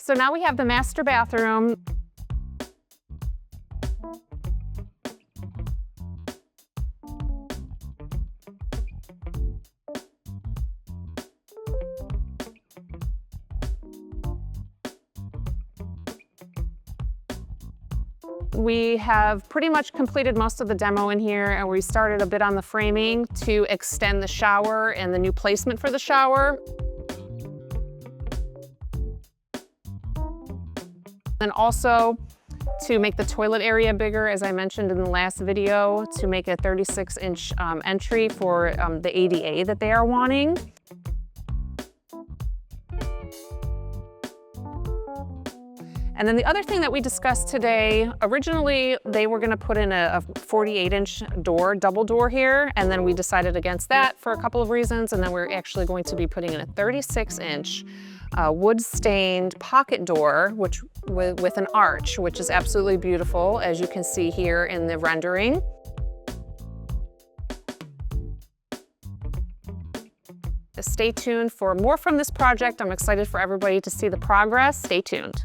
So now we have the master bathroom. We have pretty much completed most of the demo in here, and we started a bit on the framing to extend the shower and the new placement for the shower. And also to make the toilet area bigger, as I mentioned in the last video, to make a 36-inch entry for the ADA that they are wanting. And then the other thing that we discussed today, originally they were gonna put in a 48-inch door, double door here, and then we decided against that for a couple of reasons, and then we're actually going to be putting in a 36-inch wood-stained pocket door, with an arch, which is absolutely beautiful, as you can see here in the rendering. Stay tuned for more from this project. I'm excited for everybody to see the progress. Stay tuned.